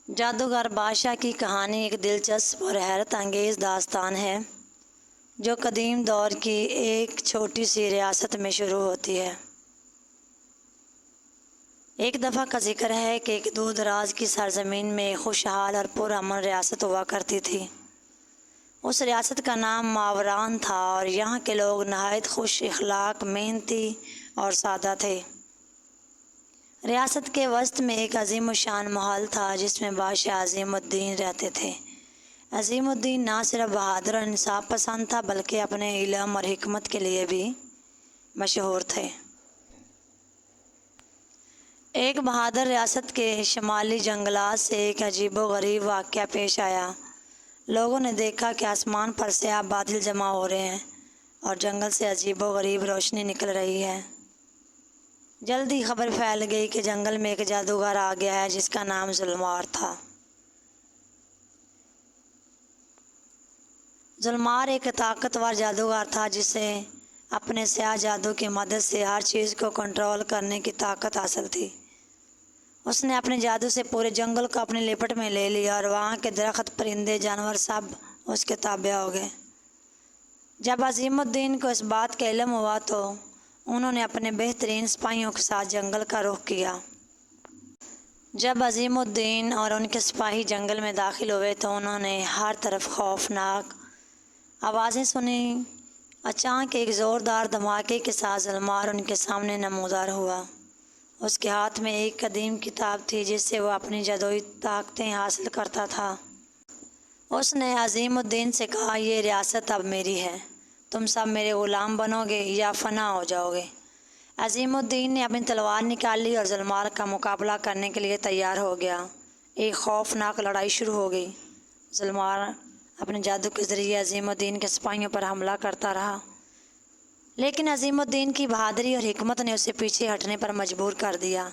جادوگر بادشاہ کی کہانی ایک دلچسپ اور حیرت انگیز داستان ہے جو قدیم دور کی ایک چھوٹی سی ریاست میں شروع ہوتی ہے۔ ایک دفعہ کا ذکر ہے کہ ایک دور دراز کی سرزمین میں ایک خوشحال اور پرامن ریاست ہوا کرتی تھی۔ اس ریاست کا نام ماوران تھا اور یہاں کے لوگ نہایت خوش اخلاق، محنتی اور سادہ تھے۔ ریاست کے وسط میں ایک عظیم الشان محل تھا جس میں بادشاہ عظیم الدین رہتے تھے۔ عظیم الدین نہ صرف بہادر اور انصاف پسند تھا بلکہ اپنے علم اور حکمت کے لیے بھی مشہور تھے۔ ایک بہادر ریاست کے شمالی جنگلات سے ایک عجیب و غریب واقعہ پیش آیا۔ لوگوں نے دیکھا کہ آسمان پر سیاہ بادل جمع ہو رہے ہیں اور جنگل سے عجیب و غریب روشنی نکل رہی ہے۔ جلدی خبر پھیل گئی کہ جنگل میں ایک جادوگر آ گیا ہے جس کا نام ظلمار تھا۔ ظلمار ایک طاقتور جادوگر تھا جسے اپنے سیاہ جادو کی مدد سے ہر چیز کو کنٹرول کرنے کی طاقت حاصل تھی۔ اس نے اپنے جادو سے پورے جنگل کو اپنی لپٹ میں لے لیا اور وہاں کے درخت، پرندے، جانور سب اس کے تابع ہو گئے۔ جب عظیم الدین کو اس بات کا علم ہوا تو انہوں نے اپنے بہترین سپاہیوں کے ساتھ جنگل کا رخ کیا۔ جب عظیم الدین اور ان کے سپاہی جنگل میں داخل ہوئے تو انہوں نے ہر طرف خوفناک آوازیں سنیں۔ اچانک ایک زوردار دھماکے کے ساتھ ظلمار ان کے سامنے نمودار ہوا۔ اس کے ہاتھ میں ایک قدیم کتاب تھی جس سے وہ اپنی جادوئی طاقتیں حاصل کرتا تھا۔ اس نے عظیم الدین سے کہا، یہ ریاست اب میری ہے، تم سب میرے غلام بنو گے یا فنا ہو جاؤ گے۔ عظیم الدین نے اپنی تلوار نکال لی اور ظلمار کا مقابلہ کرنے کے لیے تیار ہو گیا۔ ایک خوفناک لڑائی شروع ہو گئی۔ ظلمار اپنے جادو کے ذریعے عظیم الدین کے سپاہیوں پر حملہ کرتا رہا، لیکن عظیم الدین کی بہادری اور حکمت نے اسے پیچھے ہٹنے پر مجبور کر دیا۔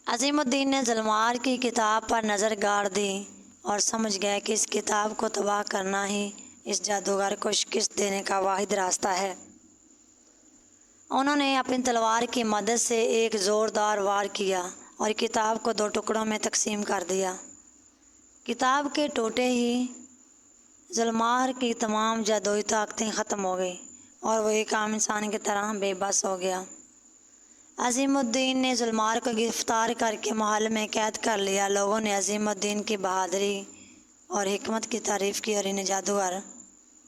عظیم الدین نے ظلمار کی کتاب پر نظر گاڑ دی اور سمجھ گیا کہ اس کتاب کو تباہ کرنا ہی اس جادوگر کو شکست دینے کا واحد راستہ ہے۔ انہوں نے اپنی تلوار کی مدد سے ایک زوردار وار کیا اور کتاب کو 2 ٹکڑوں میں تقسیم کر دیا۔ کتاب کے ٹوٹتے ہی ظلمار کی تمام جادوئی طاقتیں ختم ہو گئیں اور وہ ایک عام انسان کی طرح بے بس ہو گیا۔ عظیم الدین نے ظلمار کو گرفتار کر کے محل میں قید کر لیا۔ لوگوں نے عظیم الدین کی بہادری اور حکمت کی تعریف کی اور انہیں جادوگر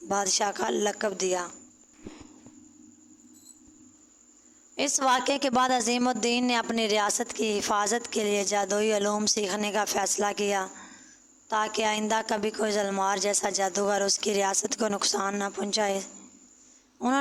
بادشاہ کا لقب دیا۔ اس واقعے کے بعد عظیم الدین نے اپنی ریاست کی حفاظت کے لیے جادوئی علوم سیکھنے کا فیصلہ کیا تاکہ آئندہ کبھی کوئی ظلمار جیسا جادوگر اس کی ریاست کو نقصان نہ پہنچائے۔ انہوں